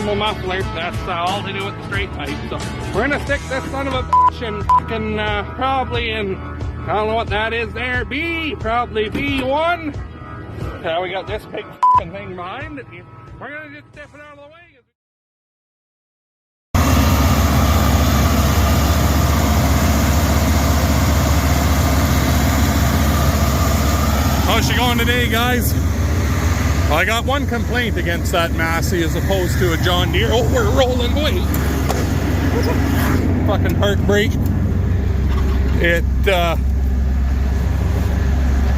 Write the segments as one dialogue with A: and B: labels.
A: thermal muffler. That's all to do with the straight pipe. So we're gonna stick this son of a bitch in fucking probably in, I don't know what that is there, probably B1. We got this big fucking thing behind it. We're gonna just step it out of the way. How's she going today, guys? Well, I got one complaint against that Massey as opposed to a John Deere. Oh, we're rolling away. Fucking heartbreak. It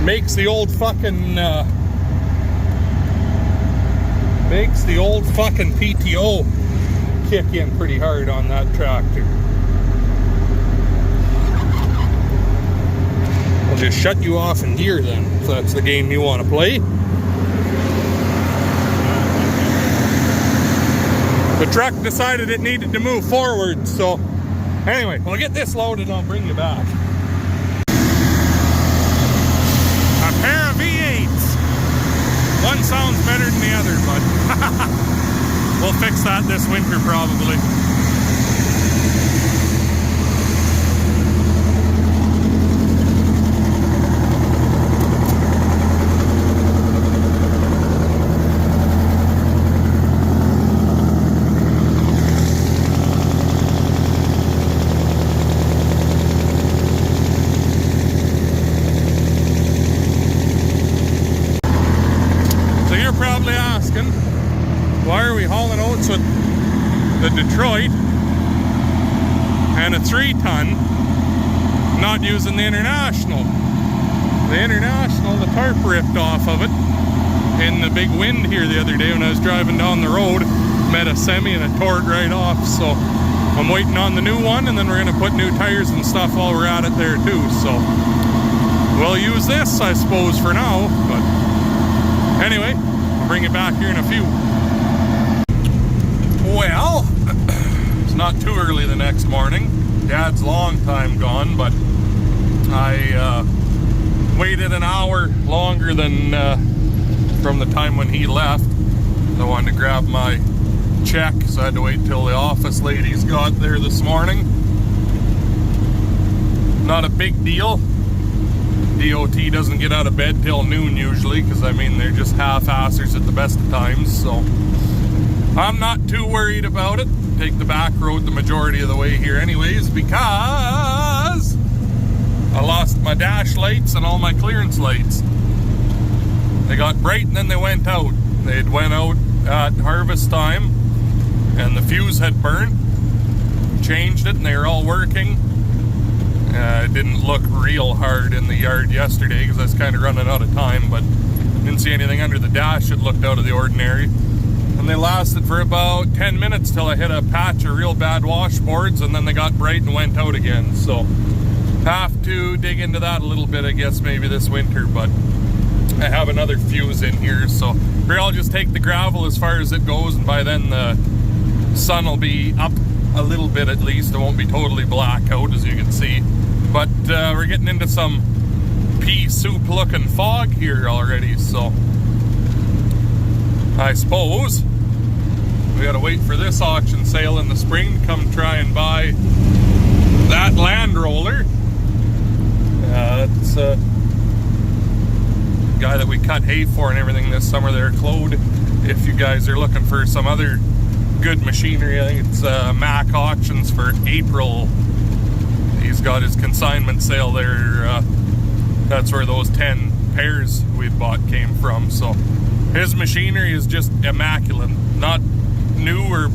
A: makes the old fucking PTO kick in pretty hard on that tractor. I'll just shut you off in gear then, if that's the game you want to play. The truck decided it needed to move forward, so anyway, we'll get this loaded and I'll bring you back. A pair of V8s. One sounds better than the other, but we'll fix that this winter probably. Why are we hauling oats with the Detroit and a 3-ton, not using the International? The International, the tarp ripped off of it in the big wind here the other day when I was driving down the road. Met a semi and it tore it right off, so I'm waiting on the new one, and then we're going to put new tires and stuff while we're at it there too. So we'll use this, I suppose, for now, but anyway, I'll bring it back here in a few. Well, it's not too early the next morning. Dad's long time gone, but I waited an hour longer than from the time when he left. I wanted to grab my check, so I had to wait till the office ladies got there this morning. Not a big deal. DOT doesn't get out of bed till noon usually, because I mean they're just half-assers at the best of times, so I'm not too worried about it. Take the back road the majority of the way here anyways, because I lost my dash lights and all my clearance lights. They got bright and then they went out. They went out at harvest time and the fuse had burned. Changed it and they were all working. It didn't look real hard in the yard yesterday because I was kind of running out of time, but didn't see anything under the dash. It looked out of the ordinary. And they lasted for about 10 minutes till I hit a patch of real bad washboards, and then they got bright and went out again. So have to dig into that a little bit, I guess, maybe this winter, but I have another fuse in here, so here I'll just take the gravel as far as it goes, and by then the sun will be up a little bit at least. It won't be totally black out, as you can see, but we're getting into some pea soup looking fog here already, so I suppose we gotta wait for this auction sale in the spring to come try and buy that Land Roller. That's a guy that we cut hay for and everything this summer there, Claude. If you guys are looking for some other good machinery, I think it's Mac Auctions for April. He's got his consignment sale there. That's where those 10 pairs we bought came from. So his machinery is just immaculate. Not new or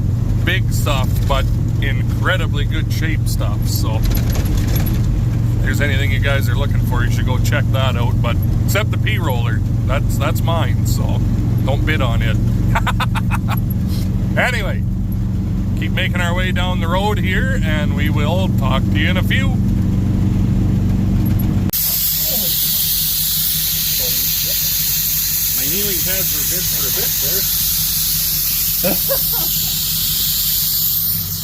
A: big stuff, but incredibly good shape stuff. So if there's anything you guys are looking for, you should go check that out. But except the pea roller, that's mine, so don't bid on it. Anyway, keep making our way down the road here, and we will talk to you in a few. My kneeling pads were good for a bit there.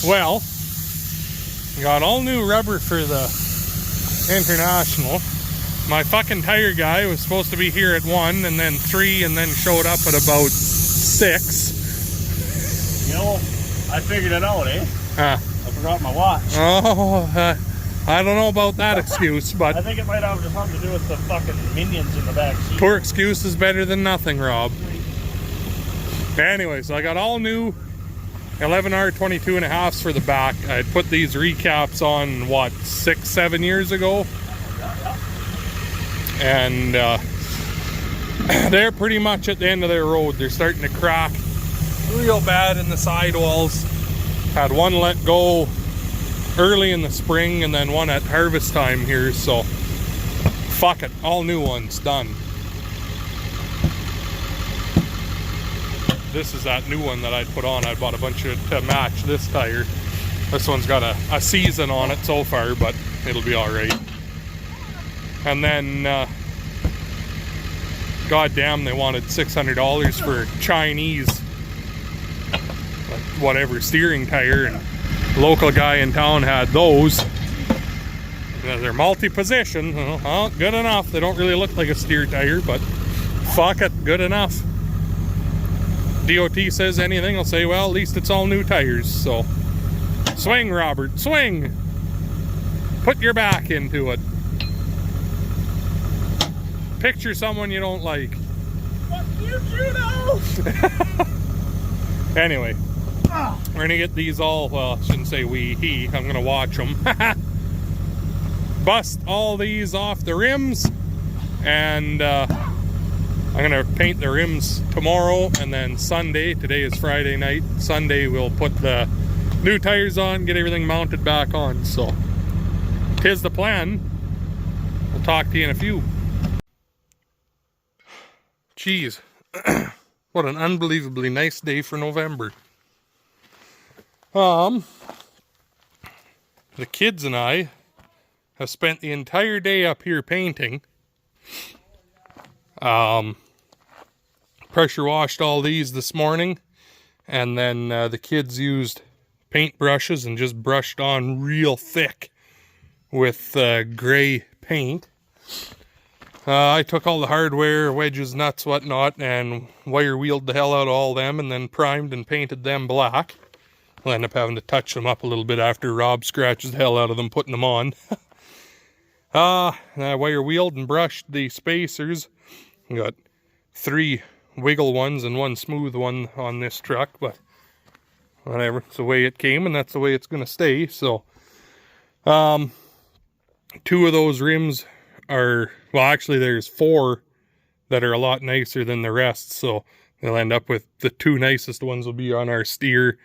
A: Well, got all new rubber for the International. My fucking tire guy was supposed to be here at 1 and then 3 and then showed up at about 6.
B: You know, I figured it out, eh? I forgot my watch.
A: Oh, I don't know about that excuse, but
B: I think it might have something to do with the fucking minions in the back seat.
A: poor excuse is better than nothing, Rob. Anyway, so I got all new 11R 22.5s for the back. I put these recaps on, what, 6-7 years ago? And they're pretty much at the end of their road. They're starting to crack real bad in the sidewalls. Had one let go early in the spring and then one at harvest time here, so fuck it, all new ones, done. This is that new one that I put on. I bought a bunch of to match this tire. This one's got a season on it so far, but it'll be alright. And then goddamn, they wanted $600 for Chinese whatever steering tire, and local guy in town had those. They're multi-position. Well, good enough. They don't really look like a steer tire, but fuck it, good enough. DOT says anything, I'll say, well, at least it's all new tires. So swing, Robert, swing. Put your back into it. Picture someone you don't like.
B: Fuck you, Judo!
A: Anyway, we're gonna get these all, well, I shouldn't say he, I'm gonna watch them. Bust all these off the rims, and I'm gonna paint the rims tomorrow, and then Sunday, today is Friday night, Sunday we'll put the new tires on, get everything mounted back on. So, 'tis the plan. We'll talk to you in a few. Jeez, what an unbelievably nice day for November. The kids and I have spent the entire day up here painting. Pressure washed all these this morning, and then the kids used paint brushes and just brushed on real thick with gray paint. I took all the hardware, wedges, nuts, whatnot, and wire wheeled the hell out of all them, and then primed and painted them black. I'll end up having to touch them up a little bit after Rob scratches the hell out of them putting them on. I wire wheeled and brushed the spacers. Got 3 wiggle ones and 1 smooth one on this truck, but whatever, it's the way it came and that's the way it's going to stay. So 2 of those rims are, well, actually there's 4 that are a lot nicer than the rest, so they'll end up with the 2 nicest ones will be on our steer,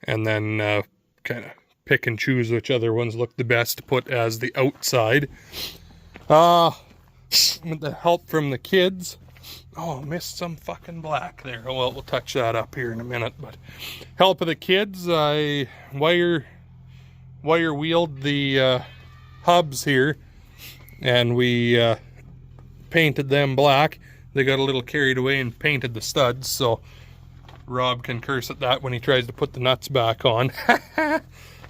A: and then kind of pick and choose which other ones look the best to put as the outside. With the help from the kids, missed some fucking black there. Oh well, we'll touch that up here in a minute, but help of the kids, I wire wheeled the hubs here, and we painted them black. They got a little carried away and painted the studs, so Rob can curse at that when he tries to put the nuts back on. But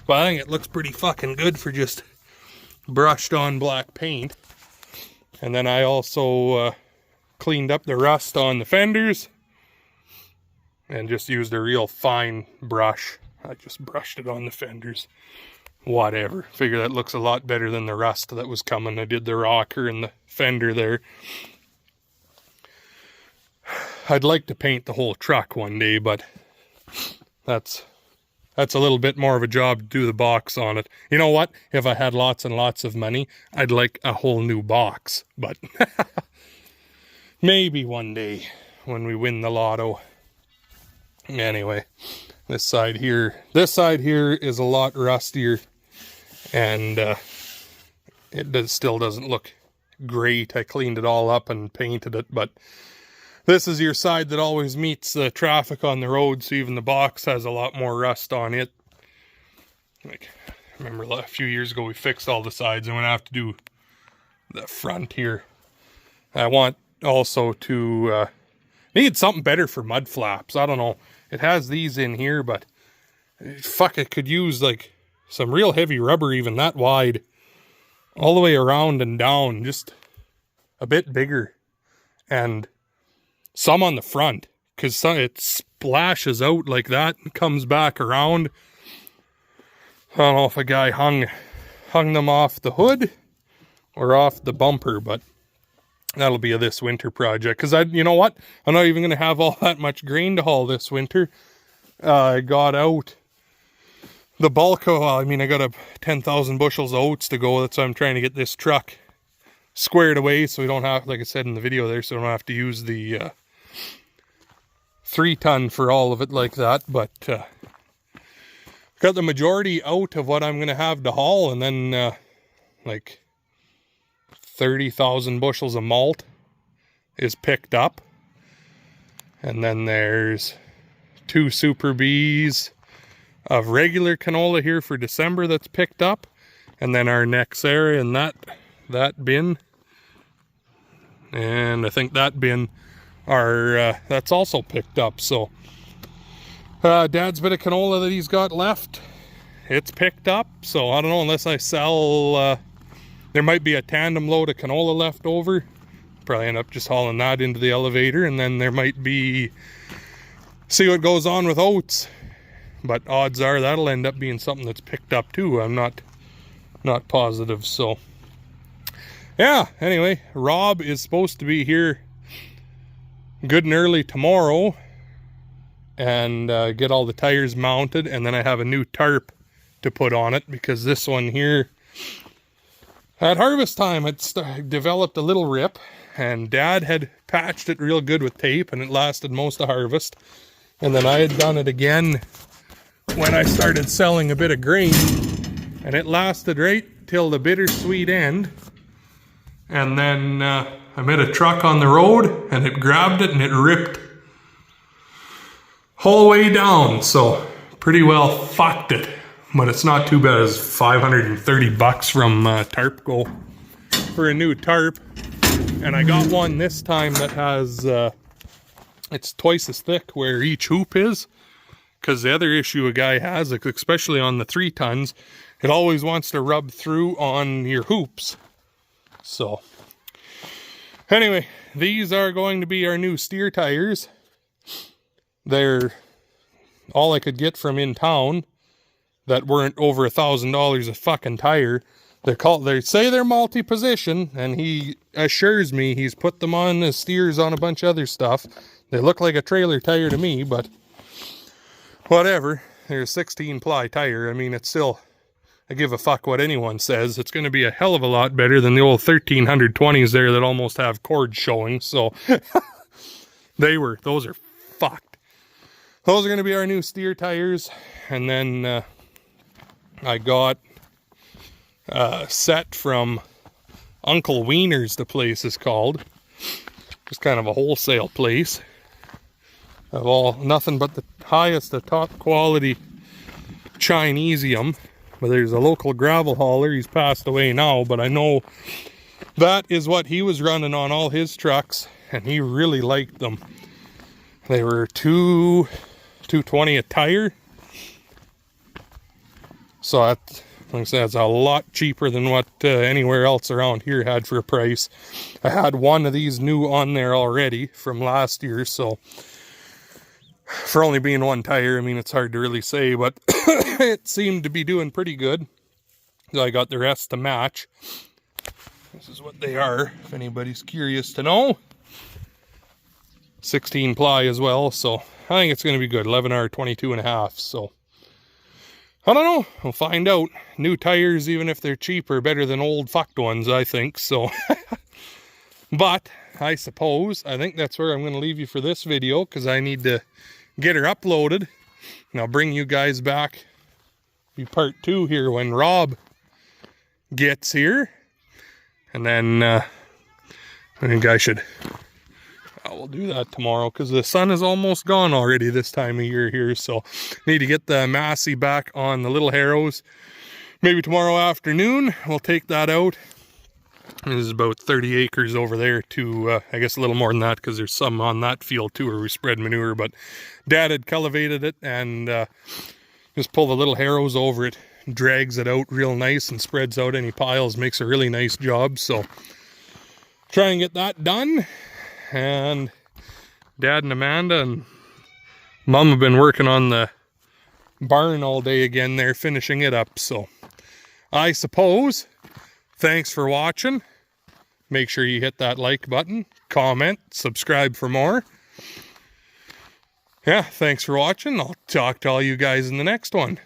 A: I think it looks pretty fucking good for just brushed on black paint. And then I also cleaned up the rust on the fenders and just used a real fine brush. I just brushed it on the fenders. Whatever. Figure that looks a lot better than the rust that was coming. I did the rocker and the fender there. I'd like to paint the whole truck one day, but that's a little bit more of a job to do the box on it. You know what? If I had lots and lots of money, I'd like a whole new box. But maybe one day when we win the lotto. Anyway, this side here is a lot rustier, and it still doesn't look great. I cleaned it all up and painted it, but this is your side that always meets the traffic on the road, so even the box has a lot more rust on it. Like, I remember a few years ago we fixed all the sides, and we're going to have to do the front here. I want also to need something better for mud flaps. I don't know. It has these in here, but fuck, it could use like some real heavy rubber, even that wide, all the way around and down, just a bit bigger, and some on the front, because it splashes out like that and comes back around. I don't know if a guy hung them off the hood or off the bumper, but that'll be a this winter project. Because you know what? I'm not even going to have all that much grain to haul this winter. I got out the bulk of, I got a 10,000 bushels of oats to go. That's why I'm trying to get this truck squared away so we don't have, like I said in the video there, so we don't have to use the 3-ton for all of it like that. But got the majority out of what I'm going to have to haul, and then like 30,000 bushels of malt is picked up. And then there's 2 Super Bs of regular canola here for December that's picked up. And then our next area in that bin. And I think that bin that's also picked up. So Dad's bit of canola that he's got left, it's picked up. So I don't know, unless I sell, there might be a tandem load of canola left over. Probably end up just hauling that into the elevator. And then there might be, see what goes on with oats. But odds are that'll end up being something that's picked up too. I'm not positive. So yeah, anyway, Rob is supposed to be here good and early tomorrow and get all the tires mounted. And then I have a new tarp to put on it, because this one here, at harvest time, it developed a little rip, and Dad had patched it real good with tape, and it lasted most of harvest. And then I had done it again when I started selling a bit of grain, and it lasted right till the bittersweet end. And then I met a truck on the road, and it grabbed it, and it ripped whole way down. So pretty well fucked it, but it's not too bad. It's $530 from Tarp Go for a new tarp. And I got one this time that has, it's twice as thick where each hoop is. Because the other issue a guy has, especially on the 3 tons, it always wants to rub through on your hoops. So anyway, these are going to be our new steer tires. They're all I could get from in town that weren't over $1,000 a fucking tire. They say they're multi-position, and he assures me he's put them on as steers on a bunch of other stuff. They look like a trailer tire to me, but whatever. They're a 16-ply tire. It's still, I give a fuck what anyone says. It's going to be a hell of a lot better than the old 1320s there that almost have cords showing. So those are fucked. Those are going to be our new steer tires. And then I got a set from Uncle Wiener's, the place is called. Just kind of a wholesale place of all, nothing but the highest, the top quality Chinesium. But there's a local gravel hauler, he's passed away now, but I know that is what he was running on all his trucks, and he really liked them. They were $220 a tire. So that, like I said, it's a lot cheaper than what anywhere else around here had for a price. I had one of these new on there already from last year, so for only being one tire, it's hard to really say, but it seemed to be doing pretty good. So I got the rest to match. This is what they are, if anybody's curious to know. 16 ply as well, so I think it's going to be good. 11R 22.5, so I don't know. We'll find out. New tires, even if they're cheaper, better than old fucked ones, I think, so. But I think that's where I'm going to leave you for this video, because I need to get her uploaded, and I'll bring you guys back, be part 2 here when Rob gets here. And then I think we'll do that tomorrow, because the sun is almost gone already this time of year here. So need to get the Massey back on the little harrows. Maybe tomorrow afternoon we'll take that out. There's about 30 acres over there to, I guess a little more than that, because there's some on that field too where we spread manure. But Dad had cultivated it, and just pull the little harrows over it, drags it out real nice and spreads out any piles, makes a really nice job. So try and get that done, and Dad and Amanda and Mom have been working on the barn all day again. They're finishing it up. So I suppose, thanks for watching. Make sure you hit that like button, comment, subscribe for more. Yeah, thanks for watching. I'll talk to all you guys in the next one.